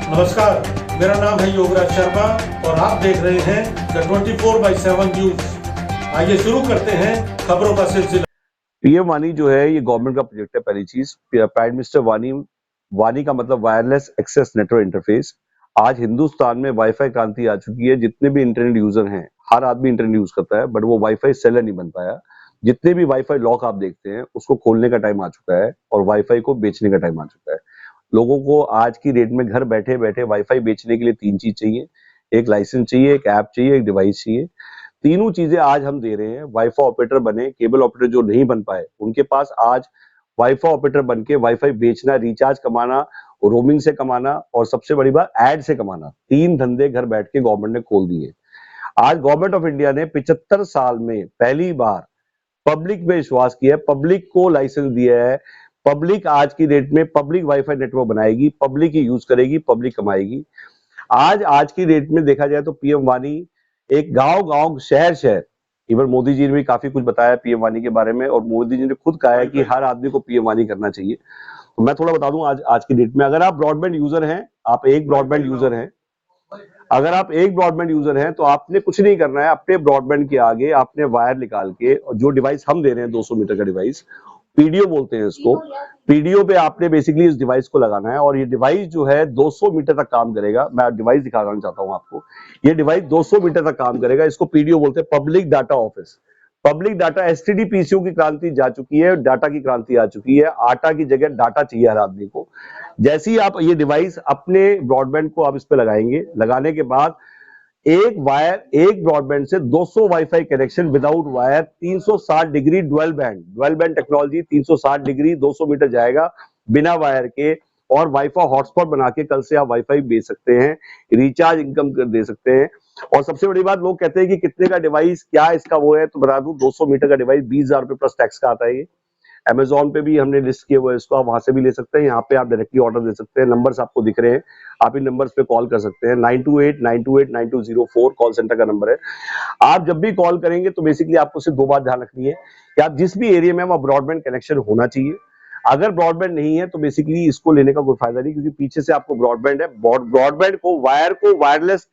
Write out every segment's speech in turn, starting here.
नमस्कार, मेरा नाम है योगराज शर्मा और आप देख रहे हैं द 24/7 न्यूज। आइए शुरू करते हैं खबरों का सिलसिला। पीएम वानी जो है ये गवर्नमेंट का प्रोजेक्ट है। पहली चीज, प्राइम मिनिस्टर वानी, वानी का मतलब वायरलेस एक्सेस नेटवर्क इंटरफेस। आज हिंदुस्तान में वाईफाई क्रांति आ चुकी है। जितने भी इंटरनेट यूजर हैं, हर आदमी इंटरनेट यूज करता है, बट वो वाईफाई सेलर नहीं बन पाया। जितने भी वाईफाई लॉक आप देखते हैं, उसको खोलने का टाइम आ चुका है और वाईफाई को बेचने का टाइम आ चुका है। लोगों को आज की डेट में घर बैठे बैठे वाईफाई बेचने के लिए 3 चीज चाहिए। एक लाइसेंस चाहिए, एक ऐप चाहिए, एक डिवाइस चाहिए। तीनों चीजें आज हम दे रहे हैं। वाईफाई ऑपरेटर बने, केबल ऑपरेटर जो नहीं बन पाए, उनके पास आज वाईफाई ऑपरेटर बन के वाईफाई बेचना, रिचार्ज कमाना, रोमिंग से कमाना और सबसे बड़ी बात ऐड से कमाना, 3 धंधे घर बैठ के गवर्नमेंट ने खोल दिए। आज गवर्नमेंट ऑफ इंडिया ने 75 साल में पहली बार पब्लिक में विश्वास किया है, पब्लिक को लाइसेंस दिया है। पब्लिक आज की डेट में पब्लिक वाईफाई नेटवर्क बनाएगी, पब्लिक ही यूज करेगी, पब्लिक कमाएगी। आज की डेट में देखा जाए तो पीएम वानी एक गांव-गांव, शहर-शहर, इवन मोदी जी ने भी काफी कुछ बताया पीएम वानी के बारे में और मोदी जी ने खुद कहा है कि हर आदमी को पीएम वानी करना चाहिए। तो मैं थोड़ा बता दूं आज की डेट में, अगर आप ब्रॉडबैंड यूजर हैं, आप एक ब्रॉडबैंड यूजर हैं, अगर आप एक ब्रॉडबैंड यूजर हैं तो आपने कुछ नहीं करना है। अपने ब्रॉडबैंड के आगे आपने वायर निकाल के, और जो डिवाइस हम दे रहे हैं 200 मीटर का डिवाइस, पीडीओ बोलते हैं इसको, पीडीओ पे आपने बेसिकली इस डिवाइस को लगाना है और ये डिवाइस जो है 200 मीटर तक काम करेगा। मैं डिवाइस दिखाना चाहता हूं आपको। ये डिवाइस 200 मीटर तक काम करेगा। इसको पीडीओ बोलते हैं, public data office. Public data, STD PCO की क्रांति जा चुकी है, डाटा की क्रांति आ चुकी है। आटा की जगह डाटा चाहिए हर आदमी को। जैसे ही आप ये डिवाइस अपने ब्रॉडबैंड को आप इस पे लगाएंगे, लगाने के बाद एक वायर, एक ब्रॉडबैंड से 200 WiFi connection without wire, 360 degree dual band technology, 360 degree 200 metre जाएगा बिना वायर के। और वाईफाई हॉटस्पॉट बना के कल से आप वाईफाई बेच सकते हैं, रिचार्ज इनकम कर दे सकते हैं। और सबसे बड़ी बात, लोग कहते हैं कि कितने का डिवाइस, क्या इसका वो है, तो बता दूं 200 मीटर का डिवाइस 20,000 रुपए प्लस टैक्स का आता है। ये अमेजोन पे भी हमने लिस्ट किया हुआ है इसको, आप वहां से भी ले सकते हैं। यहाँ पे आप डायरेक्टली ऑर्डर दे सकते हैं। नंबर्स आपको दिख रहे हैं, आप इन नंबर्स पे कॉल कर सकते हैं। 9289289204 कॉल सेंटर का नंबर है। आप जब भी कॉल करेंगे तो बेसिकली आपको सिर्फ 2 बात ध्यान रखनी है कि आप जिस भी एरिया में, वहां ब्रॉडबैंड कनेक्शन होना चाहिए। अगर ब्रॉडबैंड नहीं है तो बेसिकली इसको लेने का कोई फायदा नहीं, क्योंकि पीछे से आपको ब्रॉडबैंड है। ब्रॉडबैंड को, वायर को वायरलेस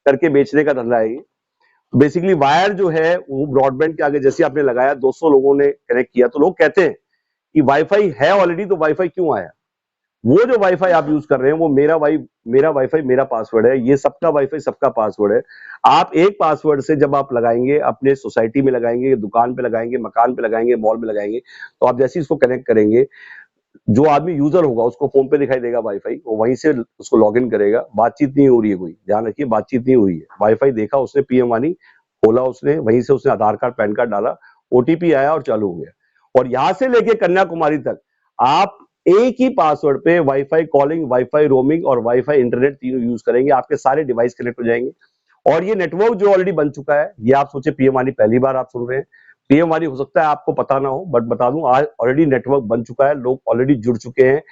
करके बेचने का धंधा है ये। बेसिकली वायर जो है वो ब्रॉडबैंड के आगे जैसे आपने लगाया, 200 लोगों ने कनेक्ट किया, तो लोग कहते हैं कि वाईफाई है ऑलरेडी, तो वाईफाई क्यों आया। वो जो वाईफाई आप यूज कर रहे हैं वो मेरा वाईफाई मेरा पासवर्ड है, ये सबका वाईफाई सबका पासवर्ड है। आप एक पासवर्ड से जब आप लगाएंगे, अपने सोसाइटी में लगाएंगे, दुकान पे लगाएंगे, मकान पे लगाएंगे, मॉल में लगाएंगे, तो आप जैसे ही इसको कनेक्ट करेंगे, जो आदमी यूजर होगा उसको फोन पे दिखाई देगा वाईफाई, वो वहीं से उसको लॉग इन करेगा। बातचीत नहीं हो रही है, कोई ध्यान रखिए, बातचीत नहीं हो रही है। वाईफाई देखा उसने, पीएम वानी खोला उसने, वहीं से उसने आधार कार्ड, पैन कार्ड डाला, ओटीपी आया और चालू हो गया। और यहां से लेके कन्याकुमारी तक आप एक ही पासवर्ड पे वाईफाई कॉलिंग, वाईफाई रोमिंग और वाईफाई इंटरनेट तीनों यूज करेंगे। आपके सारे डिवाइस कनेक्ट हो जाएंगे। और ये नेटवर्क जो ऑलरेडी बन चुका है, ये आप सोचे पीएम वानी पहली बार आप सुन रहे हैं। पीएम वानी हो सकता है आपको पता ना हो, बट बता दूं आज ऑलरेडी नेटवर्क बन चुका है, लोग ऑलरेडी जुड़ चुके हैं।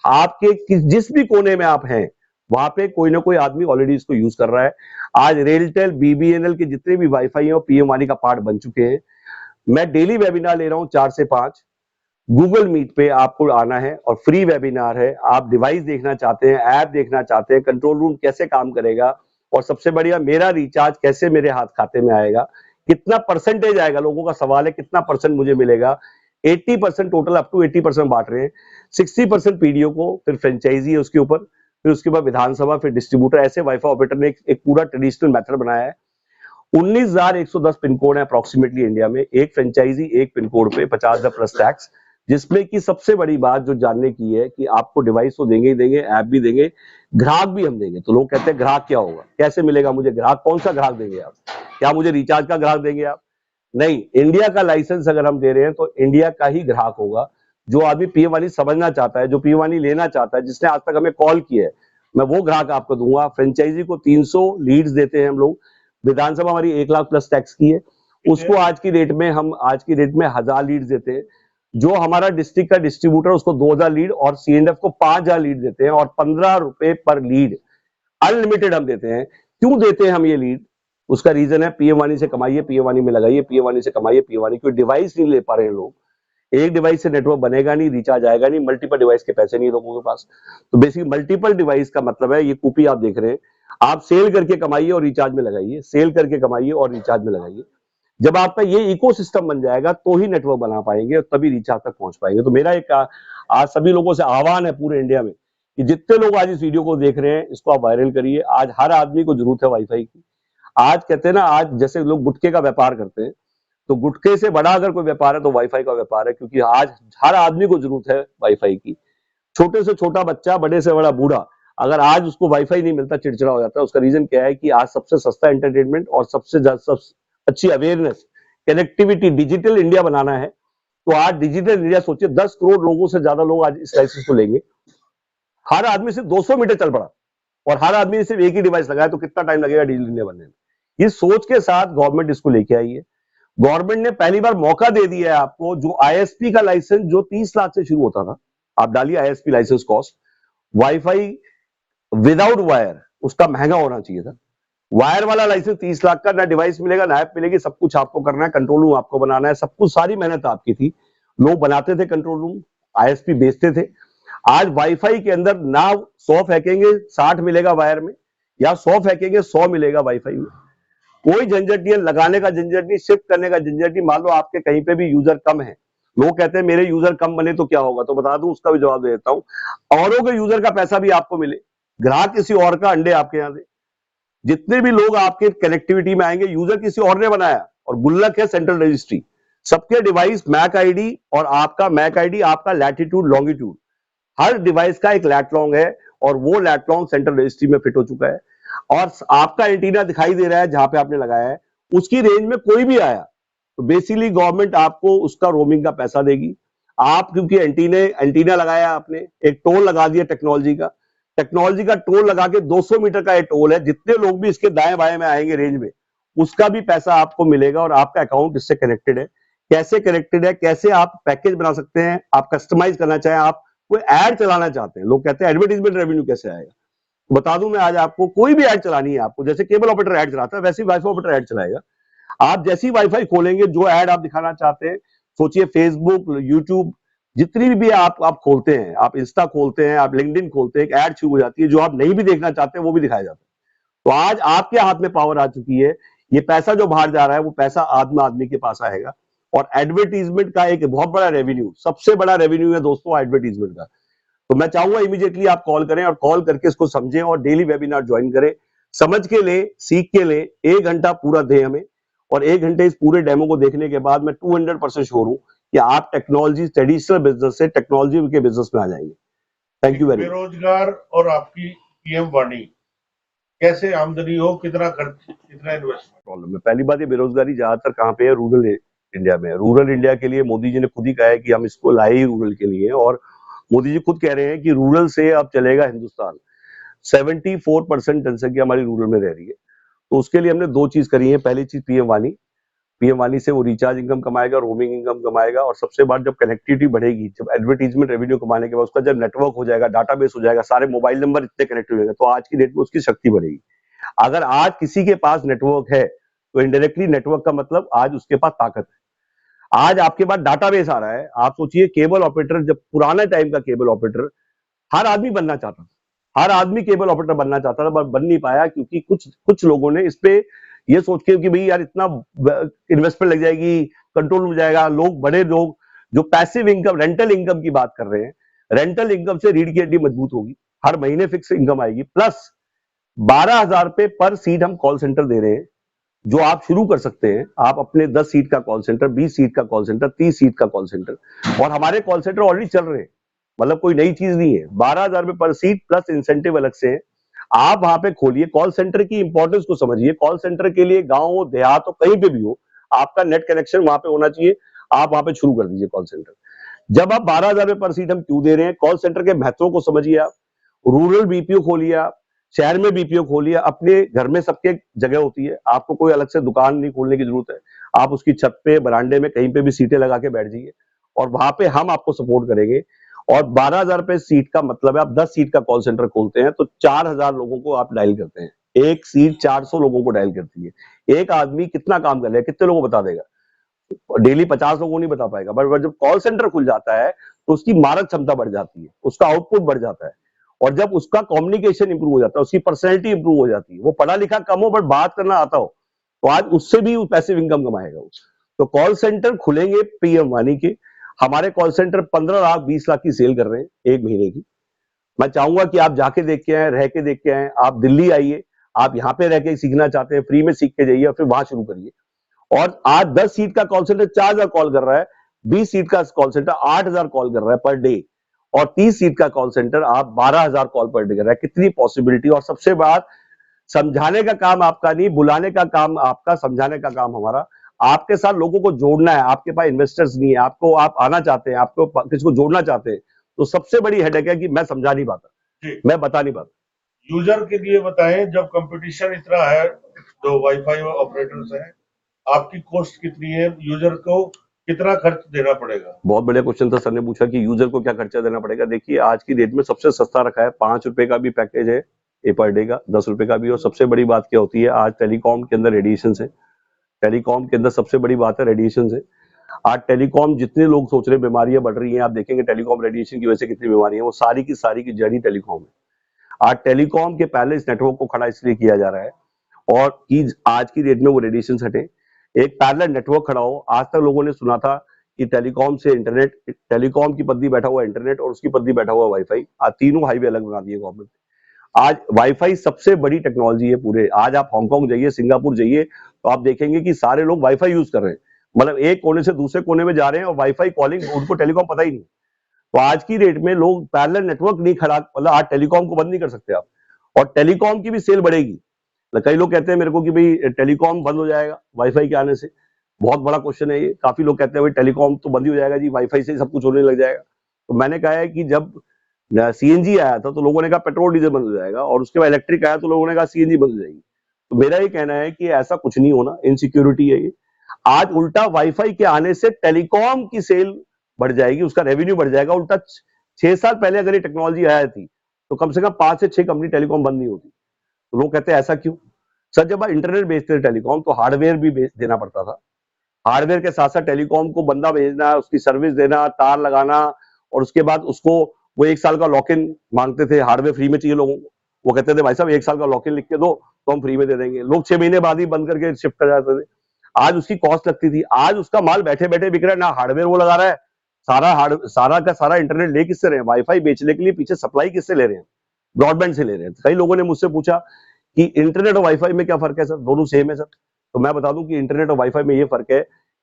आपके जिस भी कोने में आप हैं, वहां पे कोई ना कोई आदमी ऑलरेडी इसको यूज कर रहा है। आज रेलटेल, बीबीएनएल के जितने भी वाईफाई है वो पीएम वानी का पार्ट बन चुके हैं। मैं डेली वेबिनार ले रहा हूं 4 से 5। गूगल मीट पे आपको आना है और फ्री वेबिनार है। आप डिवाइस देखना चाहते हैं, ऐप देखना चाहते हैं, कंट्रोल रूम कैसे काम करेगा, और सबसे बढ़िया मेरा रिचार्ज कैसे मेरे हाथ खाते में आएगा, कितना परसेंटेज आएगा, लोगों का सवाल है कितना परसेंट मुझे मिलेगा। 80% टोटल, अप टू 80% बांट रहे हैं। 60% पीडीओ को, फिर फ्रेंचाइजी है उसके ऊपर, फिर उसके बाद विधानसभा, फिर डिस्ट्रीब्यूटर। ऐसे वाईफाई ऑपरेटर ने एक पूरा ट्रेडिशनल मेथड बनाया है। 19,110 पिन कोड है अप्रोक्सीमेटली इंडिया में। एक फ्रेंचाइजी एक पिन कोड पे 50,000 प्लस टैक्स। जिसमें की सबसे बड़ी बात जो जानने की है कि आपको डिवाइस तो देंगे ही देंगे, ऐप भी देंगे, ग्राहक भी हम देंगे। तो लोग कहते हैं ग्राहक क्या होगा, कैसे मिलेगा मुझे ग्राहक, कौन सा ग्राहक देंगे आप, क्या मुझे रिचार्ज का ग्राहक देंगे आप? नहीं, इंडिया का लाइसेंस अगर हम दे रहे हैं तो इंडिया का ही ग्राहक होगा। जो आदमी पीएम वानी समझना चाहता है, जो पीएम वानी लेना चाहता है, जिसने आज तक हमें कॉल किया है, मैं वो ग्राहक आपको दूंगा। फ्रेंचाइजी को 300 लीड्स देते हैं हम लोग। विधानसभा हमारी 1 लाख प्लस टैक्स की है, उसको आज की डेट में 1000 लीड्स देते हैं। जो हमारा डिस्ट्रिक्ट का डिस्ट्रीब्यूटर, उसको 2000 लीड, और सीएनएफ को 5000 लीड देते हैं, और 15 रुपए पर लीड अनलिमिटेड हम देते हैं। क्यों देते हैं हम ये लीड? उसका रीजन है, पीएम वानी से कमाइए, पीएम वानी में लगाइए, पीएम वानी से कमाइए, पीएम वानी। कोई डिवाइस नहीं ले पा रहे हैं लोग, एक डिवाइस से नेटवर्क बनेगा नहीं, रिचार्ज आएगा नहीं, मल्टीपल डिवाइस के पैसे नहीं लोगों के पास। तो बेसिक मल्टीपल डिवाइस का मतलब है, ये कूपी आप देख रहे हैं, आप सेल करके कमाइए और रिचार्ज में लगाइए, सेल करके कमाइए और रिचार्ज में लगाइए। जब आपका ये इकोसिस्टम बन जाएगा तो ही नेटवर्क बना पाएंगे और तभी रिचार्ज तक पहुंच पाएंगे। तो मेरा एक आज सभी लोगों से आह्वान है पूरे इंडिया में कि जितने लोग आज इस वीडियो को देख रहे हैं, इसको आप वायरल करिए। आज हर आदमी को जरूरत है वाईफाई की। आज कहते हैं ना, आज जैसे लोग गुटखे का व्यापार करते हैं, तो गुटखे से बड़ा अगर कोई व्यापार है तो वाईफाई का व्यापार है, क्योंकि आज हर आदमी को जरूरत है वाईफाई की। छोटे से छोटा बच्चा, बड़े से बड़ा बूढ़ा, अगर आज उसको वाईफाई नहीं मिलता चिड़चिड़ा हो जाता है। उसका रीजन क्या है कि आज सबसे सस्ता एंटरटेनमेंट और सबसे अच्छी अवेयरनेस, कनेक्टिविटी, डिजिटल इंडिया बनाना है। तो आज डिजिटल इंडिया सोचिए, 10 करोड़ लोगों से ज्यादा लोग आज इस लाइसेंस को लेंगे। हर आदमी सिर्फ 200 मीटर चल पड़ा और हर आदमी ने सिर्फ एक ही डिवाइस लगाया, तो कितना टाइम लगेगा डिजिटल इंडिया बनने में। ये सोच के साथ गवर्नमेंट इसको लेके आई है। गवर्नमेंट ने पहली बार मौका दे दिया है आपको, जो आईएसपी का लाइसेंस जो 30 लाख से शुरू होता था, आप डालिए ISP licence cost, WiFi without wire उसका महंगा होना चाहिए था। वायर वाला लाइसेंस 30 लाख का, ना डिवाइस मिलेगा ना ऐप मिलेगी, सब कुछ आपको करना है, कंट्रोल रूम आपको बनाना है, सब कुछ, सारी मेहनत आपकी थी। लोग बनाते थे कंट्रोल रूम, आईएसपी बेचते थे। आज वाईफाई के अंदर ना 100 फेंकेंगे 60 मिलेगा वायर में, या 100 फेंकेंगे 100 मिलेगा वाईफाई में। कोई झंझट नहीं है, लगाने का झंझट नहीं, शिफ्ट करने का झंझट नहीं। मान लो आपके कहीं पे भी यूजर कम है, लोग कहते हैं मेरे यूजर कम बने तो क्या होगा, तो बता दूं, उसका भी जवाब दे देता हूं। औरों के यूजर का पैसा भी आपको मिले, ग्राहक किसी और का अंडे आपके यहां दे। जितने भी लोग आपके कनेक्टिविटी में आएंगे, यूजर किसी और ने बनाया, और गुल्लक है सेंट्रल रजिस्ट्री, सबके डिवाइस मैक आईडी, और आपका मैक आईडी आपका लैटिट्यूड लॉन्गिट्यूड, हर डिवाइस का एक लैटलॉन्ग है, और वो लैटलॉन्ग सेंट्रल रजिस्ट्री में फिट हो चुका है। और आपका एंटीना दिखाई दे रहा है जहां पे आपने लगाया है, उसकी रेंज में कोई भी आया तो बेसिकली गवर्नमेंट आपको उसका रोमिंग का पैसा देगी। आप क्योंकि एंटीना लगाया, आपने एक टोल लगा दिया टेक्नोलॉजी का टोल लगा के 200 मीटर का ये टोल है, जितने लोग भी इसके दाएं बाएं में आएंगे रेंज में, उसका भी पैसा आपको मिलेगा, और आपका अकाउंट इससे कनेक्टेड है। कैसे कनेक्टेड है, कैसे आप पैकेज बना सकते हैं, आप कस्टमाइज करना चाहें, आप कोई ऐड चलाना चाहते हैं, लोग कहते हैं एडवर्टाइजमेंट रेवेन्यू कैसे आएगा, बता दूं मैं आज आपको, कोई भी ऐड चलानी है आपको, जैसे केबल ऑपरेटर ऐड चलाता है वैसे ही वाईफाई ऑपरेटर ऐड चलाएगा। आप जैसी वाईफाई खोलेंगे, जो ऐड आप दिखाना चाहते हैं, सोचिए फेसबुक, यूट्यूब, जितनी भी आप खोलते हैं, आप इंस्टा खोलते हैं, आप लिंक्डइन खोलते हैं, एक ऐड शुरू हो जाती है, जो आप नहीं भी देखना चाहते हैं वो भी दिखाया जाता है। तो आज आपके हाथ में पावर आ चुकी है, ये पैसा जो बाहर जा रहा है वो पैसा आदमी के पास आएगा। और एडवर्टीजमेंट का एक बहुत बड़ा रेवेन्यू, सबसे बड़ा रेवेन्यू है दोस्तों एडवर्टीजमेंट का। तो मैं चाहूंगा इमीडिएटली आप कॉल करें, और कॉल करके इसको समझें, और डेली वेबिनार ज्वाइन करें, समझ के ले, सीख के ले। 1 घंटा पूरा दे हमें, और 1 घंटे इस पूरे डेमो को देखने के बाद मैं 200% श्योर हूं कि आप टेक्नोलॉजी, ट्रेडिशनल बिजनेस से टेक्नोलॉजी के बिजनेस में आ जाएंगे। Thank you very much. बेरोजगार और आपकी पीएम वाणी, कैसे आमदनी हो, कितना खर्च, कितना इन्वेस्टमेंट? प्रॉब्लम है, पहली बात, ये बेरोजगारी ज्यादातर कहाँ पे है, रूरल इंडिया में। रूरल इंडिया के लिए मोदी जी ने खुद ही कहा है कि हम इसको लाए ही रूरल के लिए, और मोदी जी खुद कह रहे हैं कि रूरल से अब चलेगा हिंदुस्तान। 74% जनसंख्या हमारी रूरल में रह रही है, तो उसके लिए हमने 2 चीज करी है। पहली चीज पीएम वाणी से वो रिचार्ज इनकम कमाएगा, रोमिंग इनकम कमाएगा, और सबसे बड़ा जब कनेक्टिविटी बढ़ेगी, जब एडवर्टीजमेंट रेवेन्यू कमाने के बाद उसका जब नेटवर्क हो जाएगा, डाटाबेस हो जाएगा, सारे मोबाइल नंबर इतने कनेक्ट हो जाएंगे, तो आज की डेट में उसकी शक्ति बढ़ेगी। अगर आज किसी के पास नेटवर्क है तो इनडायरेक्टली नेटवर्क का मतलब आज उसके पास ताकत है। आज आपके पास डाटाबेस आ रहा है। आप सोचिए केबल ऑपरेटर, जब पुराने टाइम का केबल ऑपरेटर हर आदमी बनना चाहता था, हर आदमी केबल ऑपरेटर बनना चाहता था, बन नहीं पाया, क्योंकि कुछ लोगों ने इस पे ये सोच के कि भाई यार इतना इन्वेस्टमेंट लग जाएगी, कंट्रोल हो जाएगा, बड़े लोग जो पैसिव इनकम, रेंटल इनकम की बात कर रहे हैं, रेंटल इनकम से रीढ़ की हड्डी मजबूत होगी, हर महीने फिक्स इनकम आएगी, प्लस 12,000 रुपए पर सीट हम कॉल सेंटर दे रहे हैं, जो आप शुरू कर सकते हैं। आप अपने 10 सीट का कॉल सेंटर, 20 सीट का कॉल सेंटर, 30 सीट का कॉल सेंटर, और हमारे कॉल सेंटर ऑलरेडी चल रहे हैं, मतलब कोई नई चीज नहीं है। 12,000 रुपए पर सीट प्लस इंसेंटिव अलग से है। आप वहां पे खोलिए, कॉल सेंटर की इंपॉर्टेंस को समझिए। कॉल सेंटर के लिए गांव हो, देहात हो, कहीं पे भी हो, आपका नेट कनेक्शन वहां पे होना चाहिए। आप वहां पे शुरू कर दीजिए कॉल सेंटर। जब आप 12,000 रुपए पर सीट हम क्यों दे रहे हैं, कॉल सेंटर के महत्व को समझिए। आप रूरल बीपीओ खोलिए, आप शहर में बीपीओ खोलिए, अपने घर में सबके जगह होती है, आपको कोई अलग से दुकान नहीं खोलने की जरूरत है। आप उसकी छत पे, बरांडे में, कहीं पे भी सीटें लगा के बैठ जाइए, और वहां पे हम आपको सपोर्ट करेंगे। और 12,000 रुपए सीट का मतलब है, आप 10 सीट का कॉल सेंटर खोलते हैं तो 4,000 लोगों को आप डायल करते हैं। एक सीट 400 लोगों को डायल करती है। एक आदमी कितना काम कर रहा है, कितने लोगों को बता देगा? डेली 50 लोगों को नहीं बता पाएगा, बट जब कॉल सेंटर खुल जाता है तो उसकी मारक क्षमता बढ़ जाती है, उसका आउटपुट बढ़ जाता है, और जब उसका कम्युनिकेशन इंप्रूव हो जाता है, उसकी पर्सनैलिटी इंप्रूव हो जाती है, वो पढ़ा लिखा कम हो बट बात करना आता हो, तो आज उससे भी पैसिव इनकम कमाएगा वो। तो कॉल सेंटर खुलेंगे पीएम वानी के। हमारे कॉल सेंटर 15 लाख 20 लाख की सेल कर रहे हैं एक महीने की। मैं चाहूंगा कि आप जाके देख के आए, रह के देख के आए, आप दिल्ली आइए, आप यहाँ पे रह के सीखना चाहते हैं, फ्री में सीख के जाइए और फिर वहां शुरू करिए। और आज 10 सीट का कॉल सेंटर 4000 कॉल कर रहा है, 20 सीट का कॉल सेंटर 8000 कॉल कर रहा है पर डे, और 30 सीट का कॉल सेंटर आप 12000 कॉल पर डे कर रहा है। कितनी पॉसिबिलिटी। और सबसे बात, समझाने का काम आपका नहीं, बुलाने का काम आपका, समझाने का काम हमारा। आपके साथ लोगों को जोड़ना है। आपके पास इन्वेस्टर्स नहीं है, आपको, आप आना चाहते हैं, आपको किसी को जोड़ना चाहते हैं, तो सबसे बड़ी हेडेक है कि मैं समझा नहीं पाता, मैं बता नहीं पाता। यूजर के लिए बताएं, जब कंपटीशन इतना है, जो वाईफाई ऑपरेटर्स हैं, आपकी कॉस्ट कितनी है, यूजर को कितना खर्च देना पड़ेगा? बहुत बढ़िया क्वेश्चन था, सर ने पूछा कि यूजर को क्या खर्चा देना पड़ेगा। देखिए, आज की डेट में सबसे सस्ता रखा है, 5 रुपए का भी पैकेज है ए पर डे का, 10 रुपए का भी। और सबसे बड़ी बात क्या होती है, आज टेलीकॉम के अंदर रेडिएशन है, टेलीकॉम के अंदर सबसे बड़ी बात है रेडिएशन है। आज टेलीकॉम, जितने लोग सोच रहे हैं बीमारियां बढ़ रही हैं, आप देखेंगे टेलीकॉम रेडिएशन की वजह से कितनी बीमारियां, वो सारी की जड़ी टेलीकॉम है। आज टेलीकॉम के पहले इस नेटवर्क को खड़ा इसलिए किया जा रहा है और कि आज की डेट में वो रेडिएशन हटे, एक पैरेलल नेटवर्क खड़ा हो। आज तक लोगों ने सुना था कि टेलीकॉम से इंटरनेट, टेलीकॉम की पद्दी बैठा हुआ इंटरनेट और उसकी पद्दी बैठा हुआ वाईफाई, आज तीनों हाईवे अलग बना दिए गवर्नमेंट। आज वाईफाई सबसे बड़ी टेक्नोलॉजी है पूरे। आज आप हांगकांग जाइए, सिंगापुर जाइए, तो आप देखेंगे कि सारे लोग वाईफाई यूज कर रहे हैं, मतलब एक कोने से दूसरे कोने में जा रहे हैं और वाईफाई कॉलिंग, उनको टेलीकॉम पता ही नहीं। तो आज की डेट में लोग पैरेलल नेटवर्क नहीं खड़ा, मतलब आज टेलीकॉम को बंद नहीं कर सकते आप, और टेलीकॉम की भी सेल बढ़ेगी। कई लोग कहते हैं मेरे को कि भाई टेलीकॉम बंद हो जाएगा वाईफाई के आने से, बहुत बड़ा क्वेश्चन है ये। काफी लोग कहते हैं भाई टेलीकॉम तो बंद ही हो जाएगा जी, वाईफाई से ही सब कुछ होने लग जाएगा। तो मैंने कहा है कि जब सीएनजी आया था तो लोगों ने कहा पेट्रोल डीजल बंद हो जाएगा, और उसके बाद इलेक्ट्रिक आया तो लोगों ने कहा सीएनजी बंद हो जाएगी। तो मेरा ये कहना है कि ऐसा कुछ नहीं होना, इनसिक्योरिटी है ये। आज उल्टा वाईफाई के आने से टेलीकॉम की सेल बढ़ जाएगी, उसका रेवेन्यू बढ़ जाएगा। उल्टा 6 साल पहले अगर ये टेक्नोलॉजी आया थी तो कम से कम 5 से 6 कंपनी टेलीकॉम बंद नहीं होती। तो लोग कहते हैं ऐसा क्यों? सर, जब आप इंटरनेट बेचते थे टेलीकॉम, तो हार्डवेयर भी देना पड़ता था। हार्डवेयर के साथ साथ टेलीकॉम को बंदा भेजना, उसकी सर्विस देना, तार लगाना, और उसके बाद उसको वो 1 साल का लॉक इन मांगते थे। हार्डवेयर फ्री में चाहिए लोगों को, वो कहते थे भाई साहब 1 साल का लॉक इन लिख के दो तो हम फ्री में दे देंगे। लोग 6 महीने बाद ही बंद करके शिफ्ट कर जाते थे। आज उसकी कॉस्ट लगती थी, आज उसका माल बैठे बैठे बिक रहा है, ना हार्डवेयर वो लगा रहा है, सारा का सारा इंटरनेट ले किससे रहे हैं? वाईफाई बेचने के लिए पीछे सप्लाई किससे ले रहे हैं? ब्रॉडबैंड से ले रहे हैं। कई लोगों ने मुझसे पूछा कि इंटरनेट और वाईफाई में क्या फर्क है सर, दोनों सेम है सर। तो मैं बता दूं कि इंटरनेट और वाईफाई में ये फर्क है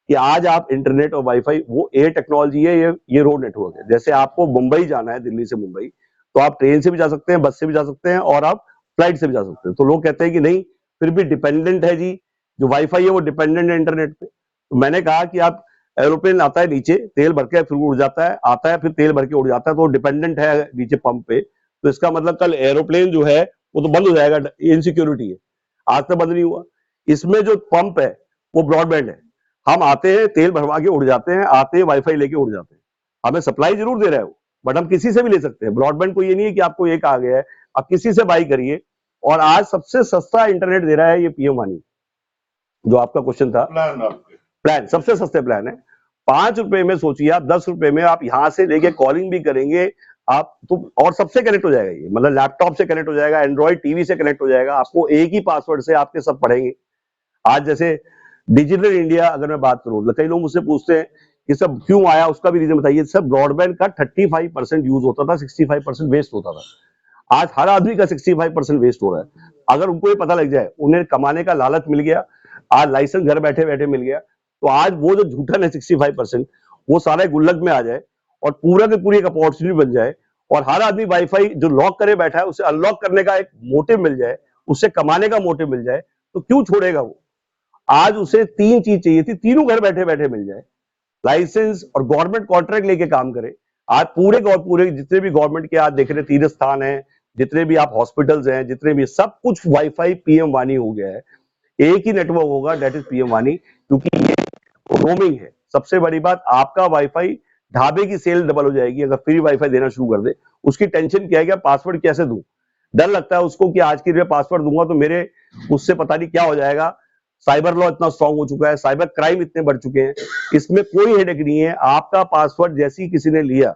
कि आज आप इंटरनेट और वाईफाई, वो एयर टेक्नोलॉजी है, ये रोड नेटवर्क है। जैसे आपको मुंबई जाना है, दिल्ली से मुंबई, तो आप ट्रेन से भी जा सकते हैं, बस से भी जा सकते हैं, और आप फ्लाइट से भी जा सकते हैं। तो लोग कहते हैं कि नहीं, फिर भी डिपेंडेंट है जी, जो वाईफाई है वो डिपेंडेंट है इंटरनेट पे। तो मैंने कहा कि आप, एरोप्लेन आता है नीचे, तेल भर के फिर उड़ जाता है, आता है फिर तेल भर के उड़ जाता है, तो डिपेंडेंट है नीचे पंप पे। तो इसका मतलब कल एरोप्लेन जो है वो तो बंद हो जाएगा, इनसिक्योरिटी है। आज तक बंद नहीं हुआ। इसमें जो पंप है वो ब्रॉडबैंड है। हम आते हैं, तेल भरवा के उड़ जाते हैं, आते हैं वाईफाई लेके उड़ जाते हैं। हमें सप्लाई जरूर दे रहा है वो, बट हम किसी से भी ले सकते हैं। ब्रॉडबैंड को ये नहीं है कि आपको एक आ गया है, आप किसी से बाई करिए। और आज सबसे सस्ता इंटरनेट दे रहा है ये पीएम वानी, जो आपका क्वेश्चन था। प्लान सबसे सस्ते प्लान है। 5 रुपए में सोचिए आप, 10 रुपए में आप यहां से लेके कॉलिंग भी करेंगे आप तो, और सबसे कनेक्ट हो जाएगा ये, मतलब लैपटॉप से कनेक्ट हो जाएगा, एंड्रॉइड टीवी से कनेक्ट हो जाएगा। आपको एक ही पासवर्ड से आपके सब पढ़ेंगे। आज जैसे डिजिटल इंडिया अगर मैं बात करूं, कई लोग मुझसे पूछते हैं कि सब क्यों आया, उसका भी रीजन बताइए। सब ब्रॉडबैंड का 35% यूज होता था, 65% वेस्ट होता था। आज हर आदमी का 65% वेस्ट हो रहा है। अगर उनको ये पता लग जाए, उन्हें कमाने का लालच मिल गया, आज लाइसेंस घर बैठे बैठे मिल गया, तो आज वो जो झूठन है 65%, वो सारा गुल्लक में आ जाए और पूरा की पूरी एक अपॉर्चुनिटी बन जाए, और हर आदमी वाईफाई जो लॉक करे बैठा है उसे अनलॉक करने का एक मोटिव मिल जाए, उससे कमाने का मोटिव मिल जाए, तो क्यों छोड़ेगा वो? आज उसे 3 चीज चाहिए थी, तीनों घर बैठे बैठे मिल जाए। लाइसेंस और गवर्नमेंट कॉन्ट्रैक्ट लेके काम करे। आज पूरे जितने भी गवर्नमेंट के आज देख रहे तीर्थ स्थान है, जितने भी आप हॉस्पिटल्स हैं, जितने भी, सब कुछ वाईफाई पीएम वानी हो गया है। एक ही नेटवर्क होगा, दैट इज पीएम वानी, क्योंकि ये रोमिंग है। सबसे बड़ी बात, आपका वाईफाई, ढाबे की सेल डबल हो जाएगी अगर फ्री वाईफाई देना शुरू कर दे। उसकी टेंशन क्या है कि पासवर्ड कैसे दूं, डर लगता है उसको कि आज के लिए पासवर्ड दूंगा तो मेरे, उससे पता नहीं क्या हो जाएगा, साइबर लॉ इतना स्ट्रांग हो चुका है, साइबर क्राइम इतने बढ़ चुके हैं, इसमें कोई हेडेक नहीं है। आपका पासवर्ड जैसे ही किसी ने लिया,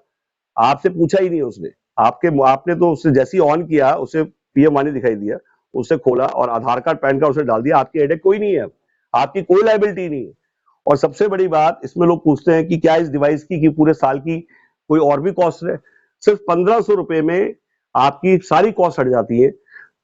आपसे पूछा ही नहीं उसने, आपने तो उससे जैसे ही ऑन किया, उसे पीएम वानी दिखाई दिया, उसे खोला और आधार कार्ड पैन कार्ड उसे डाल दिया, आपकी हेडेक कोई नहीं है, आपकी कोई लाइबिलिटी नहीं है। और सबसे बड़ी बात, इसमें लोग पूछते हैं कि क्या इस डिवाइस की पूरे साल की कोई और भी कॉस्ट है? सिर्फ 1500 रुपए में आपकी सारी कॉस्ट हट जाती है।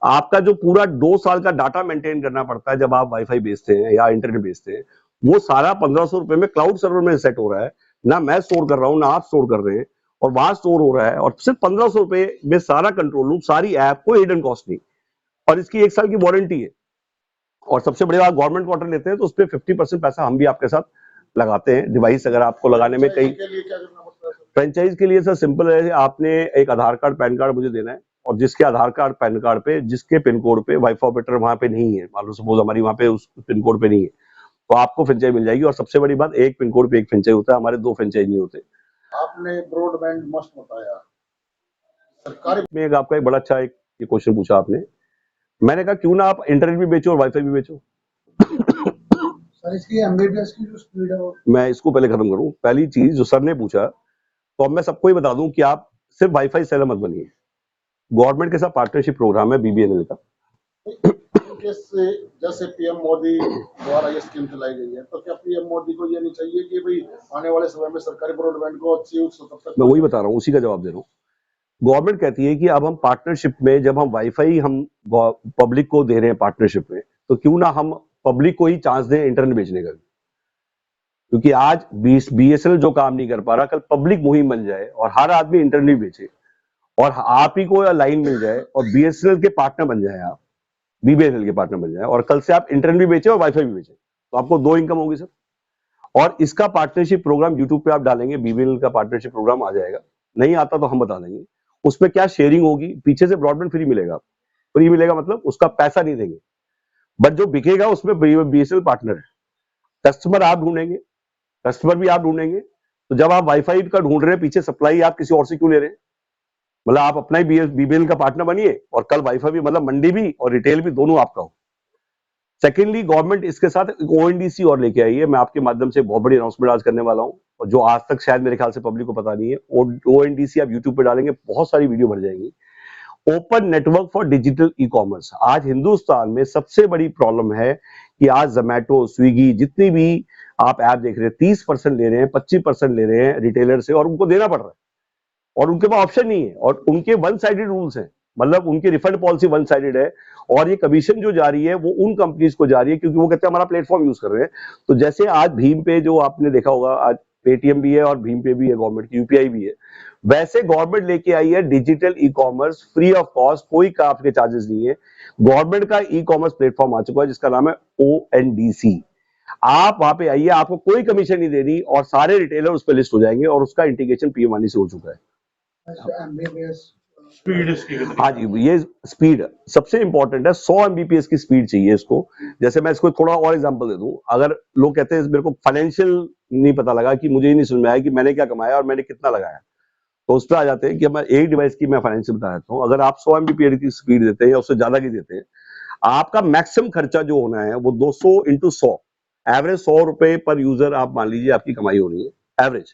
आपका जो पूरा 2 साल का डाटा मेंटेन करना पड़ता है जब आप वाईफाई बेचते हैं या इंटरनेट बेचते हैं, वो सारा 1500 रुपए में क्लाउड सर्वर में सेट हो रहा है। ना मैं स्टोर कर रहा हूं, ना आप स्टोर कर रहे हैं, और वहां स्टोर हो रहा है, और सिर्फ 1500 रुपए में सारा कंट्रोल रूम, सारी ऐप, कोई हिडन कॉस्ट नहीं, और इसकी 1 साल की वारंटी है। और सबसे बड़ी बात, गवर्नमेंट क्वार्टर लेते हैं तो उस पर 50% पैसा हम भी आपके साथ लगाते हैं। डिवाइस अगर आपको लगाने में कई, फ्रेंचाइज के लिए सर सिंपल है, आपने एक आधार कार्ड पैन कार्ड मुझे देना है, और जिसके आधार कार्ड पैन कार्ड पे, जिसके पिन कोड पे वाईफाई ऑपरेटर वहां पे नहीं है, मान लो सपोज हमारी वहां पे उस पिन कोड पे नहीं है, तो आपको फ्रेंचाइज मिल जाएगी। और सबसे बड़ी बात, एक पिन कोड पे एक फ्रेंचाइज होता है, हमारे 2 फ्रेंचाइज नहीं होते। आपने ब्रॉडबैंड मस्ट बताया, सरकारी में आपका एक बड़ा अच्छा एक क्वेश्चन पूछा आपने, मैंने कहा क्यों ना आप इंटरनेट भी बेचो और वाईफाई भी बेचो। सर इसकी एमबीपीएस की जो स्पीड है वो, मैं इसको पहले खत्म करूं। पहली चीज जो सर ने पूछा, तो अब मैं सबको ही बता दूं कि आप सिर्फ वाईफाई सेलर मत बनिए। गवर्नमेंट के साथ पार्टनरशिप प्रोग्राम है बीबीएनएल का। जैसे जैसे पीएम मोदी द्वारा ये स्कीम चलाई गई है, तो क्या पीएम मोदी को ये नहीं चाहिए कि भाई आने वाले समय में सरकारी ब्रॉडबैंड को अच्छी तब तक? मैं वही बता रहा हूँ, उसी का जवाब दे रहा हूँ। गवर्नमेंट कहती है कि अब हम पार्टनरशिप में, जब हम वाईफाई हम पब्लिक को दे रहे हैं पार्टनरशिप में, तो क्यों ना हम पब्लिक को ही चांस दें इंटरनेट बेचने का। क्योंकि आज बीएसएनएल जो काम नहीं कर पा रहा, कल पब्लिक मुहिम बन जाए और हर आदमी इंटरनेट बेचे, और आप ही को लाइन मिल जाए और बीएसएनएल के पार्टनर बन जाए, आप बीबीएनएल के पार्टनर बन जाए, और कल से आप इंटरनेट भी बेचे और वाईफाई भी बेचे, तो आपको 2 इनकम होगी सर। और इसका पार्टनरशिप प्रोग्राम यूट्यूब पे आप डालेंगे, बीबीएनएल का पार्टनरशिप प्रोग्राम आ जाएगा। नहीं आता तो हम बता देंगे। उसमें क्या शेयरिंग होगी, पीछे से ब्रॉडबैंड फ्री मिलेगा। फ्री मिलेगा मतलब उसका पैसा नहीं देंगे, बट जो बिकेगा उसमें बीएसएनएल पार्टनर है। कस्टमर आप ढूंढेंगे, कस्टमर भी आप ढूंढेंगे। तो जब आप वाईफाई का ढूंढ रहे हैं, पीछे सप्लाई आप किसी और से क्यों ले रहे हैं? मतलब आप अपना ही बीबीएनएल का पार्टनर बनिए, और कल वाईफाई भी, मतलब मंडी भी और रिटेल भी दोनों आपका हो। सेकेंडली, गवर्नमेंट इसके साथ ओएनडीसी और लेके आई है। मैं आपके माध्यम से बहुत बड़ी अनाउंसमेंट आज करने वाला हूं, और जो आज तक शायद मेरे ख्याल से पब्लिक को पता नहीं है। ओएनडीसी आप यूट्यूब पे डालेंगे, बहुत सारी वीडियो भर जाएंगी। Open network for digital e commerce. आज हिंदुस्तान में सबसे बड़ी प्रॉब्लम है कि आज जोमैटो, स्विगी, जितनी भी आप ऐप देख रहे हैं, 30% ले रहे हैं, 25% ले रहे हैं रिटेलर से, और उनको देना पड़ रहा है, और उनके पास ऑप्शन नहीं है, और उनके वन साइडेड रूल्स हैं। मतलब उनकी रिफंड पॉलिसी वन साइडेड है, और ये कमीशन जो जा रही है वो उन कंपनीज को जा रही है, क्योंकि वो कहते हैं हमारा प्लेटफॉर्म यूज कर रहे हैं। तो जैसे आज भीम पे जो आपने देखा होगा, आज पेटीएम भी है और भीम पे भी है, गवर्नमेंट की यूपीआई भी है, वैसे गवर्नमेंट लेके आई है digital e commerce free of cost, कोई आपके चार्जेस नहीं है। गवर्नमेंट का ई कॉमर्स प्लेटफॉर्म आ चुका है जिसका नाम है ओएनडीसी। आप वहां पे आइए, आपको कोई कमीशन नहीं देनी, और सारे रिटेलर उस पर लिस्ट हो जाएंगे, और उसका इंटीग्रेशन पीएम वानी से हो चुका है। स्पीड इसकी कितनी? हाँ जी, ये स्पीड सबसे इंपॉर्टेंट है। 100 एमबीपीएस की स्पीड चाहिए इसको। जैसे मैं इसको थोड़ा और एग्जांपल दे दूं, अगर लोग कहते हैं मेरे को फाइनेंशियल नहीं पता लगा, कि मुझे ही नहीं समझ में आया कि मैंने क्या कमाया और मैंने कितना लगाया, तो उस पर आ जाते हैं कि मैं एक डिवाइस की मैं फाइनेंशियल बता देता हूँ। अगर आप 100 एमबीपीएस की स्पीड देते हैं या उससे ज्यादा की देते हैं, आपका मैक्सिमम खर्चा जो होना है वो 200 इंटू 100, एवरेज 100 रुपए पर यूजर आप मान लीजिए आपकी कमाई हो रही है एवरेज,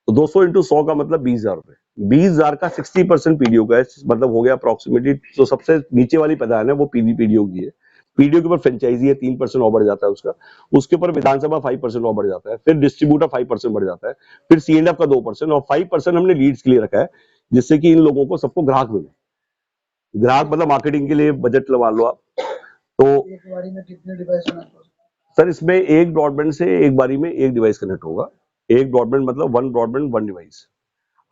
तो 200 इंटू 100 का मतलब 20,000 रुपए। 20,000 का 60% पीडीओ का है, मतलब हो गया अप्रोक्सीमेटली। तो सबसे नीचे वाली प्रधान है वो पीडीओ की है। पीडीओ के ऊपर फ्रेंचाइजी है, 3% और बढ़ जाता है उसका। उसके ऊपर विधानसभा 5% और बढ़ जाता है, फिर डिस्ट्रीब्यूटर 5% बढ़ जाता है, फिर सीएनएफ का 2%, और 5% हमने लीड्स के लिए रखा है, जिससे कि इन लोगों को सबको ग्राहक मिले। ग्राहक मतलब मार्केटिंग के लिए बजट लगा लो आप। तो एक बारी में कितने डिवाइस कनेक्ट हो सकते हैं? सर इसमें एक ब्रॉडबैंड से एक बारी में एक डिवाइस कनेक्ट होगा। एक ब्रॉडबैंड मतलब 1 ब्रॉडबैंड 1 डिवाइस।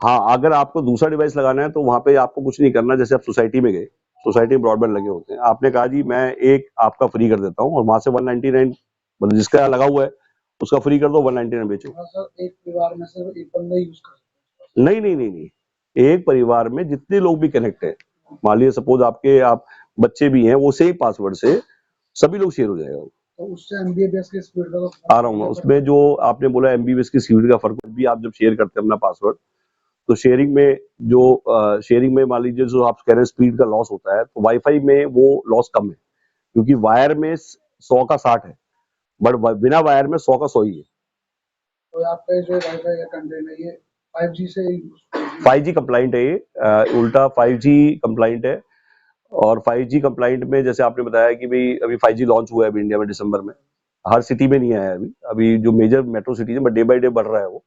हाँ, अगर आपको दूसरा डिवाइस लगाना है तो वहां पे आपको कुछ नहीं करना। जैसे आप सोसाइटी में गए, सोसाइटी में ब्रॉडबैंड लगे होते हैं, आपने कहा जी मैं एक आपका फ्री कर देता हूँ, और वहां से 199, मतलब जिसका लगा हुआ है उसका फ्री कर दो, 199 बेचो। सर एक परिवार में सिर्फ एक बंदा यूज कर सकता है? नहीं नहीं नहीं नहीं, एक परिवार में जितने लोग भी कनेक्ट है, मान लीजिए सपोज आप बच्चे भी हैं, वो सेम पासवर्ड से सभी लोग शेयर हो जाएगा। तो उससे एमबीपीएस की स्पीड का आ रहा हूँ उसमें, जो आपने बोला एमबीपीएस की स्पीड का फर्क भी, आप जब शेयर करते हैं अपना पासवर्ड, तो शेयरिंग में मान लीजिए जो आप कह रहे हैं स्पीड का लॉस होता है, तो वाईफाई में वो लॉस कम है, क्योंकि वायर में 100 का 60 है, बट बिना वायर में 100 का 100 ही है। तो आपका जो वाईफाई का कंटेंट है ये 5G से 5G कंप्लाइंट है ये, उल्टा 5G कंप्लाइंट है। और 5G कंप्लाइंट में जैसे आपने बताया कि भाई अभी 5G लॉन्च हुआ है अभी इंडिया में दिसंबर में, हर सिटी में नहीं आया है अभी जो मेजर मेट्रो सिटीज है, बट डे बाय डे बढ़ रहा है वो।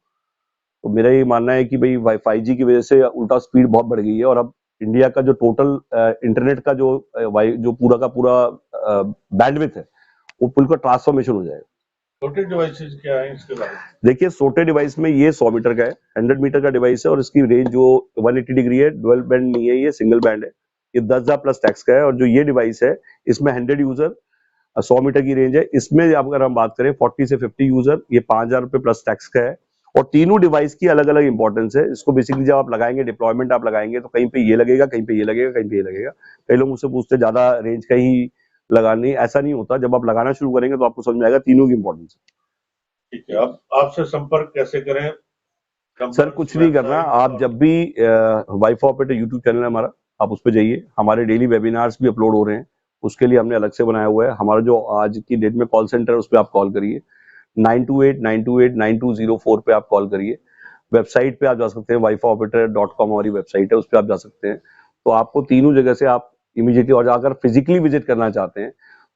तो मेरा ये मानना है कि भाई 5G की वजह से उल्टा स्पीड बहुत बढ़ गई है, और अब इंडिया का जो टोटल इंटरनेट का जो पूरा का पूरा बैंडविड्थ है वो बिल्कुल ट्रांसफॉर्मेशन हो जाएगा। छोटे डिवाइसेस क्या है इसके बारे में? देखिए छोटे डिवाइस में ये 100 मीटर का है, 100 मीटर का डिवाइस है, और इसकी रेंज जो 180 डिग्री है, डुअल बैंड नहीं है, ये सिंगल बैंड है। ये 10,000 प्लस टैक्स का है। और जो ये डिवाइस है इसमें 100 यूजर 100 मीटर की रेंज है। इसमें अगर हम बात करें 40 से 50 यूजर, ये 5,000 रुपए प्लस टैक्स का है। और तीनों डिवाइस की अलग अलग इंपॉर्टेंस है। इसको बेसिकली जब आप लगाएंगे, डिप्लॉयमेंट आप लगाएंगे, तो कहीं पे ये लगेगा, कहीं पे ये लगेगा, कहीं पे ये लगेगा। कई लोग मुझसे पूछते हैं ज्यादा रेंज का ही लगानी, ऐसा नहीं होता। जब आप लगाना शुरू करेंगे तो आपको समझ में आएगा तीनों की इंपॉर्टेंस है। ठीक है, अब आपसे संपर्क कैसे करें? सर कुछ नहीं करना, आप जब भी वाईफाई ऑपरेटर यूट्यूब चैनल है हमारा, आप उस पर जाइए। हमारे डेली वेबिनार्स भी अपलोड हो रहे हैं, उसके लिए हमने अलग से बनाया हुआ है। हमारा जो आज की डेट में कॉल सेंटर है उस पर आप कॉल करिए, 9289289204 पे आप कॉल करिए। वेबसाइट पे आप जा सकते हैं, wifioperator.com हमारी वेबसाइट है, उस पर आप जा सकते हैं। तो आपको तीनों जगह से आप इमीडिएटली, और अगर फिजिकली विजिट करना चाहते हैं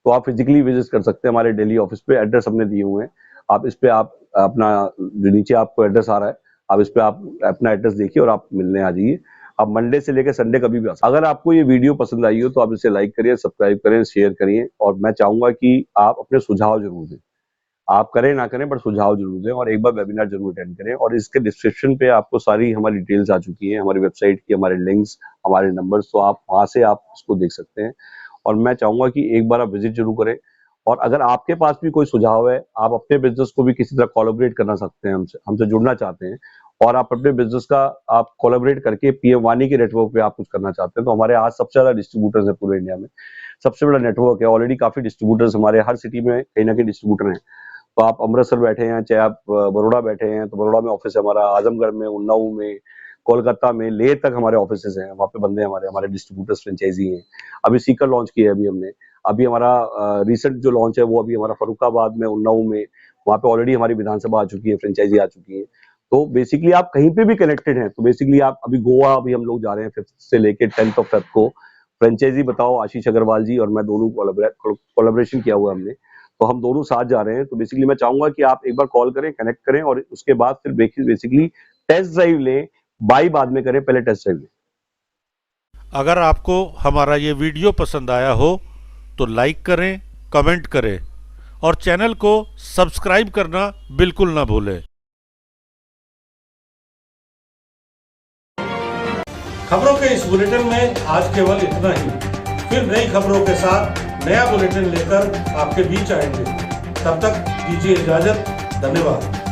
तो आप फिजिकली विजिट कर सकते हैं हमारे दिल्ली ऑफिस पे। एड्रेस हमने दिए हुए हैं, आप इस पे आप अपना जो नीचे आपको एड्रेस आ रहा है, आप इस पे आप अपना एड्रेस देखिए और आप मिलने आ जाइए। आप मंडे से लेकर संडे कभी भी आ सकते हैं। अगर आपको ये वीडियो पसंद आई हो तो आप इसे लाइक करिए, सब्सक्राइब करें, शेयर करिए, और मैं चाहूंगा कि आप अपने सुझाव जरूर दें। आप करें ना करें, बट सुझाव जरूर दें, और एक बार वेबिनार जरूर अटेंड करें। और इसके डिस्क्रिप्शन पे आपको सारी हमारी डिटेल्स आ चुकी हैं, हमारी वेबसाइट की, हमारे लिंक्स, हमारे नंबर्स, तो आप वहां से आप उसको देख सकते हैं। और मैं चाहूंगा कि एक बार आप विजिट जरूर करें। और अगर आपके पास भी कोई सुझाव है, आप अपने बिजनेस को भी किसी तरह कोलैबोरेट करना सकते हैं, हमसे जुड़ना चाहते हैं, और आप अपने बिजनेस का आप कोलैबोरेट करके पीएम वानी के नेटवर्क पे आप कुछ करना चाहते हैं, तो हमारे आज सबसे ज्यादा डिस्ट्रीब्यूटर्स है पूरे इंडिया में, सबसे बड़ा नेटवर्क है। ऑलरेडी काफी डिस्ट्रीब्यूटर्स हमारे हर सिटी में कहीं ना कहीं डिस्ट्रीब्यूटर हैं। तो आप अमृतसर बैठे हैं, चाहे आप बड़ौदा बैठे हैं, तो बड़ौदा में ऑफिस है हमारा, आजमगढ़ में, उन्नाव में, कोलकाता में, लेह तक हमारे ऑफिस हैं। वहाँ पे बंदे हमारे डिस्ट्रीब्यूटर्स फ्रेंचाइजी हैं। अभी सीकर लॉन्च किया है अभी हमने। अभी हमारा रिसेंट जो लॉन्च है वो अभी हमारा फरुखाबाद में, उन्नाव में, वहाँ पे ऑलरेडी हमारी विधानसभा आ चुकी है, फ्रेंचाइजी आ चुकी है। तो बेसिकली आप कहीं पे भी कनेक्टेड हैं। तो बेसिकली आप अभी गोवा अभी हम लोग जा रहे हैं 5th से लेके 10th ऑफ फेब को। फ्रेंचाइजी बताओ, आशीष अग्रवाल जी और मैं दोनों कोलैबोरेशन किया हुआ है हमने, तो हम दोनों साथ जा रहे हैं। तो बेसिकली मैं चाहूंगा कि आप एक बार कॉल करें, कनेक्ट करें, और उसके बाद फिर बेसिकली टेस्ट ड्राइव लें। बाई बाद में करें, पहले टेस्ट ड्राइव लें। अगर आपको हमारा ये वीडियो पसंद आया हो तो लाइक करें, कमेंट करें, और चैनल को सब्सक्राइब करना बिल्कुल ना भूलें। खबरों के इस बुलेटिन में आज केवल इतना ही। फिर नई खबरों के साथ नया बुलेटिन लेकर आपके बीच आएंगे। तब तक दीजिए इजाजत। धन्यवाद।